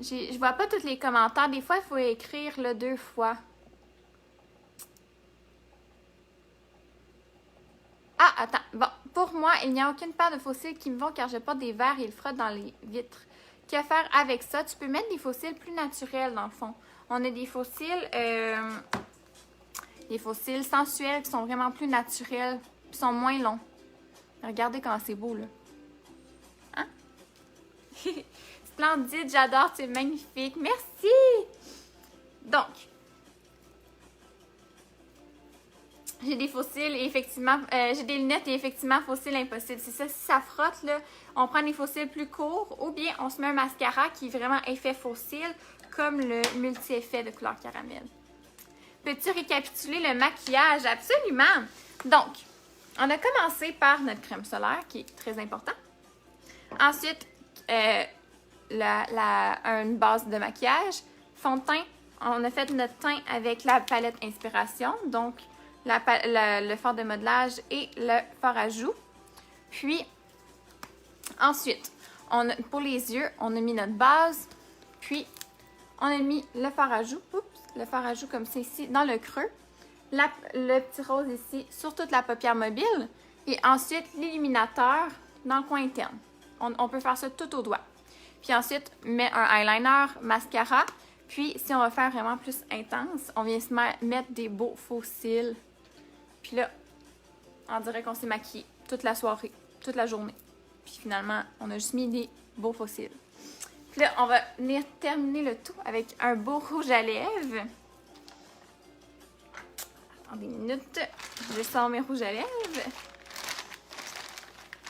Je vois pas tous les commentaires. Des fois, il faut écrire le 2 fois. Ah, attends. Bon, pour moi, il n'y a aucune paire de faux cils qui me vont car je porte des verres et ils frottent dans les vitres. Que faire avec ça? Tu peux mettre des faux cils plus naturels, dans le fond. On a des faux cils... des faux cils sensuels qui sont vraiment plus naturels, qui sont moins longs. Regardez comment c'est beau, là. Hein? Splendide, j'adore, c'est magnifique. Merci! Donc, j'ai des faux cils et effectivement, j'ai des lunettes et effectivement, faux cils impossible. C'est ça, si ça frotte, là, on prend des faux cils plus courts ou bien on se met un mascara qui est vraiment effet faux cils, comme le multi-effet de couleur caramel. Peux-tu récapituler le maquillage? Absolument! Donc, on a commencé par notre crème solaire, qui est très important. Ensuite, une base de maquillage. Fond de teint, on a fait notre teint avec la palette Inspiration, donc le fard de modelage et le fard à joues. Puis, ensuite, pour les yeux, on a mis notre base, puis on a mis le fard à joues. Oups! Le fard à joues comme c'est ici, dans le creux. Le petit rose ici, sur toute la paupière mobile. Et ensuite, l'illuminateur dans le coin interne. On peut faire ça tout au doigt. Puis ensuite, met un eyeliner, mascara. Puis, si on va faire vraiment plus intense, on vient se mettre des beaux faux cils. Puis là, on dirait qu'on s'est maquillé toute la soirée, toute la journée. Puis finalement, on a juste mis des beaux faux cils. Puis là, on va venir terminer le tout avec un beau rouge à lèvres. Attendez une minute. Je sors mes rouges à lèvres.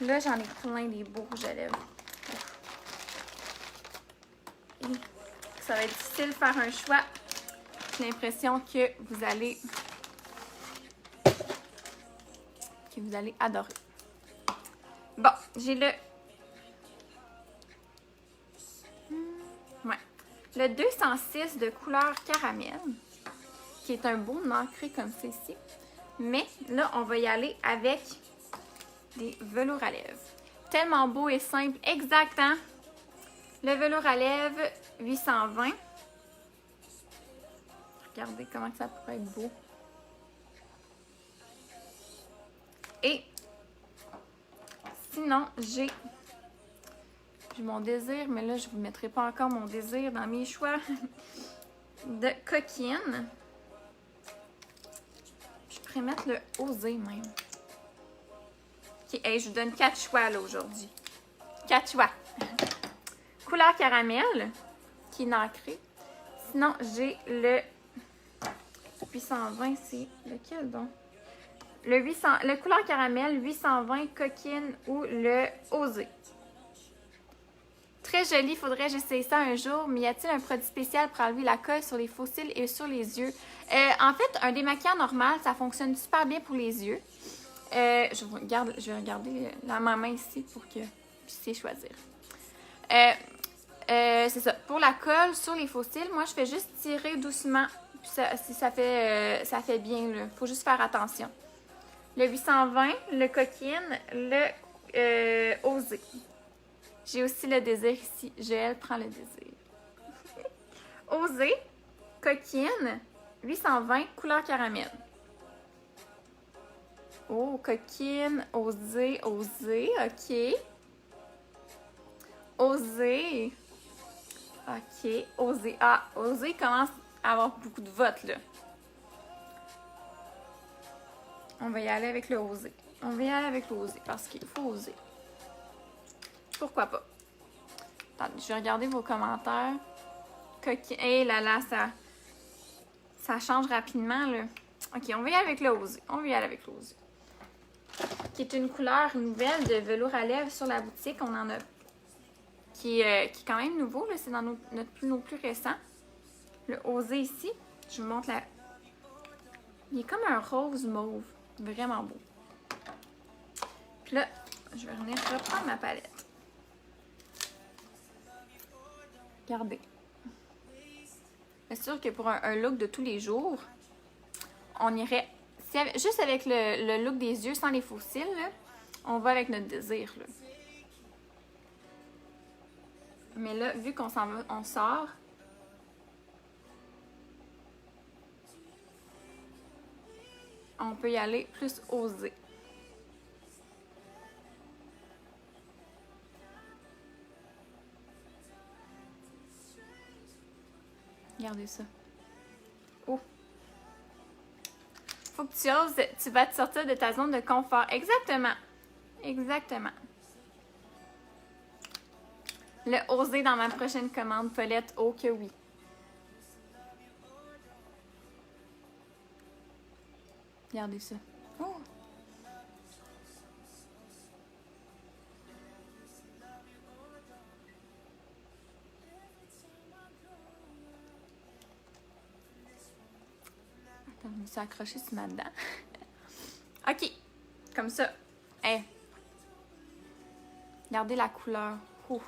Là, j'en ai plein des beaux rouges à lèvres. Et ça va être difficile de faire un choix. J'ai l'impression que vous allez adorer. Bon, j'ai le... Ouais. Le 206 de couleur caramel, qui est un beau nacré comme ceci. Mais là, on va y aller avec des velours à lèvres. Tellement beau et simple. Exact, hein? Le velours à lèvres 820. Regardez comment ça pourrait être beau. Et sinon, j'ai mon désir, mais là, je ne vous mettrai pas encore mon désir dans mes choix de coquine. Je pourrais mettre le osé même. Ok, hey, je vous donne 4 choix là aujourd'hui. 4 choix. Couleur caramel, qui est nacré. Sinon, j'ai le 820, c'est lequel donc? Le couleur caramel 820 coquine ou le osé. Très joli, il faudrait que j'essaye ça un jour, mais y a-t-il un produit spécial pour enlever la colle sur les faux cils et sur les yeux? En fait, un démaquillant normal, ça fonctionne super bien pour les yeux. Je vais regarder ma main ici pour que vous puissiez choisir. C'est ça. Pour la colle sur les faux cils, moi, je fais juste tirer doucement. Puis ça fait bien, là. Faut juste faire attention. Le 820, le coquine, le osé. J'ai aussi le désir ici. Joël prend le désir. Osé, coquine, 820, couleur caramel. Oh, coquine, osé, osé, ok. Osé. Ok, osé. Ah, osé commence à avoir beaucoup de votes, là. On va y aller avec le osé. On va y aller avec le osé parce qu'il faut oser. Pourquoi pas? Attendez, je vais regarder vos commentaires. Coquine. Eh là là, ça change rapidement, là. Ok, on va y aller avec le osé. On va y aller avec le osé. Qui est une couleur nouvelle de velours à lèvres sur la boutique. On en a qui est quand même nouveau. C'est dans nos plus récents. Le osé ici. Je vous montre la... Il est comme un rose mauve. Vraiment beau. Puis là, je vais venir reprendre ma palette. Regardez. C'est sûr que pour un look de tous les jours, on irait... juste avec le look des yeux, sans les faux cils, là, on va avec notre désir. Là. Mais là, vu qu'on s'en va, on sort. On peut y aller plus osé. Regardez ça. Oh! Faut que tu oses, tu vas te sortir de ta zone de confort. Exactement. Exactement. Le oser dans ma prochaine commande, Paulette, oh que oui. Regardez ça. Oh! Attends, je me suis accrochée sur ma dent. OK. Comme ça. Hey. Regardez la couleur. Ouh.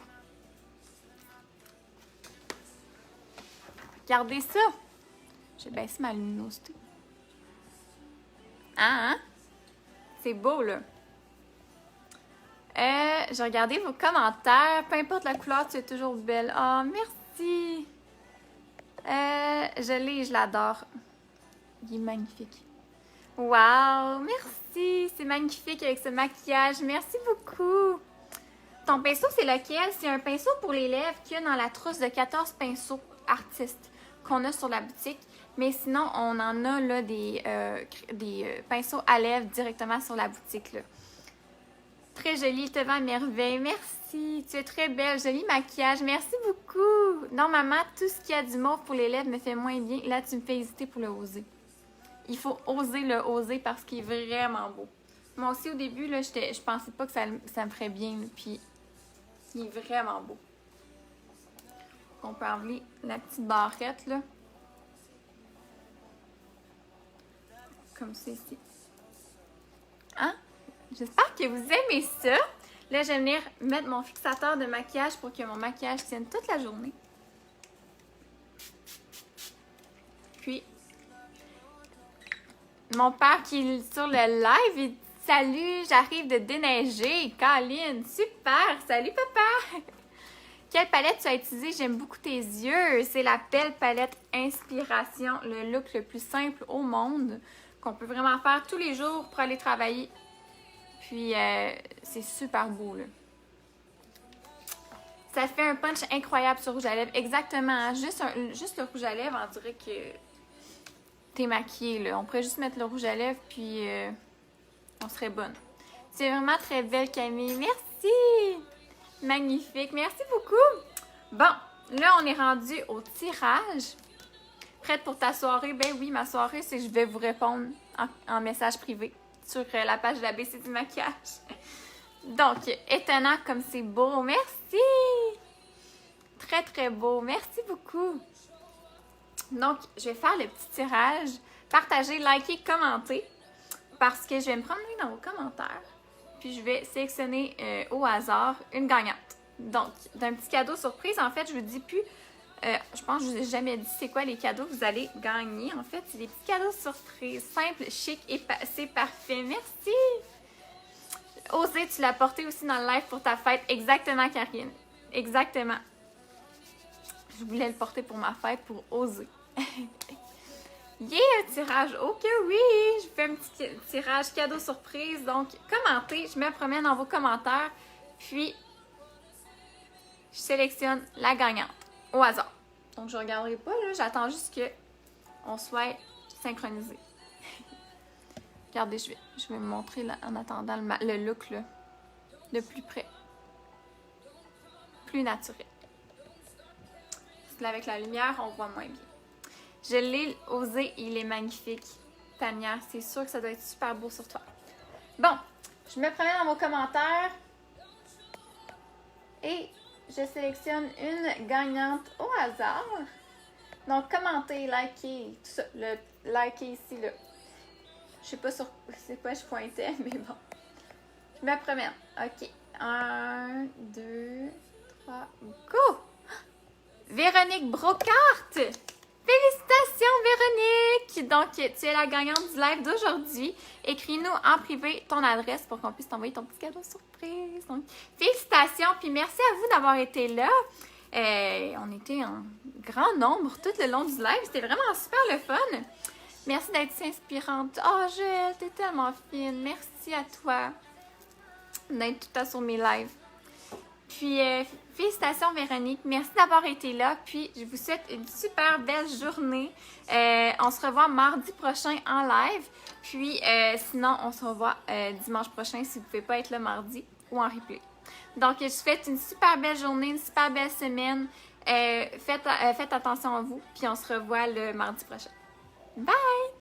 Regardez ça. J'ai baissé ma luminosité. Hein? C'est beau, là. J'ai regardé vos commentaires. Peu importe la couleur, tu es toujours belle. Oh, merci. Je l'adore. Il est magnifique. Wow, merci. C'est magnifique avec ce maquillage. Merci beaucoup. Ton pinceau, c'est lequel? C'est un pinceau pour les lèvres qu'il y a dans la trousse de 14 pinceaux artistes qu'on a sur la boutique. Mais sinon, on en a là des pinceaux à lèvres directement sur la boutique. Là. Très joli, il te va à merveille. Merci. Tu es très belle. Joli maquillage. Merci beaucoup. Normalement, tout ce qui a du mauve pour les lèvres me fait moins bien. Là, tu me fais hésiter pour le oser. Il faut oser le oser parce qu'il est vraiment beau. Moi aussi, au début, là, je pensais pas que ça me ferait bien. Là, puis, il est vraiment beau. On peut enlever la petite barrette, là. Comme ça ici. Hein? J'espère que vous aimez ça. Là, je vais venir mettre mon fixateur de maquillage pour que mon maquillage tienne toute la journée. Puis, mon père qui est sur le live, il dit « Salut, j'arrive de déneiger. Colline, super! Salut, papa! » Quelle palette tu as utilisée? J'aime beaucoup tes yeux. C'est la belle palette Inspiration, le look le plus simple au monde qu'on peut vraiment faire tous les jours pour aller travailler. Puis, c'est super beau, là. Ça fait un punch incroyable sur rouge à lèvres. Exactement. Hein? Juste le rouge à lèvres, on dirait que t'es maquillée, là. On pourrait juste mettre le rouge à lèvres, puis on serait bonne. C'est vraiment très belle, Camille. Merci! Magnifique. Merci beaucoup. Bon, là, on est rendu au tirage. Prête pour ta soirée? Ben oui, ma soirée, c'est que je vais vous répondre en message privé sur la page de la BC du maquillage. Donc, étonnant comme c'est beau. Merci! Très, très beau. Merci beaucoup. Donc, je vais faire le petit tirage. Partagez, likez, commentez. Parce que je vais me promener dans vos commentaires. Puis, je vais sélectionner au hasard une gagnante. Donc, d'un petit cadeau surprise, en fait, je vous dis plus. Je pense que je vous ai jamais dit c'est quoi les cadeaux que vous allez gagner. En fait, c'est des petits cadeaux surprises, simples, chic et c'est parfait. Merci! Osé, tu l'as porté aussi dans le live pour ta fête. Exactement, Karine. Exactement. Je voulais le porter pour ma fête pour oser. Yeah, un tirage. Ok, oui. Je fais un petit tirage cadeau surprise. Donc, commentez. Je me promène dans vos commentaires. Puis, je sélectionne la gagnante au hasard. Donc, je ne regarderai pas, là. J'attends juste qu'on soit synchronisé. Regardez, je vais me montrer là, en attendant le look là, de plus près. Plus naturel. Parce que là, avec la lumière, on voit moins bien. Je l'ai osé, il est magnifique. Tania, c'est sûr que ça doit être super beau sur toi. Bon, je me promène dans vos commentaires. Et je sélectionne une gagnante au hasard. Donc, commentez, likez, tout ça. Le liker ici, là. Je sais pas sur c'est quoi je pointais, mais bon. Je me promène. OK. 1, 2, 3, go! Véronique Brocarte! Félicitations, Véronique! Donc, tu es la gagnante du live d'aujourd'hui. Écris-nous en privé ton adresse pour qu'on puisse t'envoyer ton petit cadeau surprise. Donc, félicitations, puis merci à vous d'avoir été là. On était en grand nombre tout le long du live. C'était vraiment super le fun. Merci d'être si inspirante. Oh, Gilles, t'es tellement fine. Merci à toi d'être tout le temps sur mes lives. Puis, félicitations, Véronique. Merci d'avoir été là. Puis, je vous souhaite une super belle journée. On se revoit mardi prochain en live. Puis, sinon, on se revoit dimanche prochain si vous ne pouvez pas être là mardi ou en replay. Donc, je vous souhaite une super belle journée, une super belle semaine. Faites attention à vous. Puis, on se revoit le mardi prochain. Bye!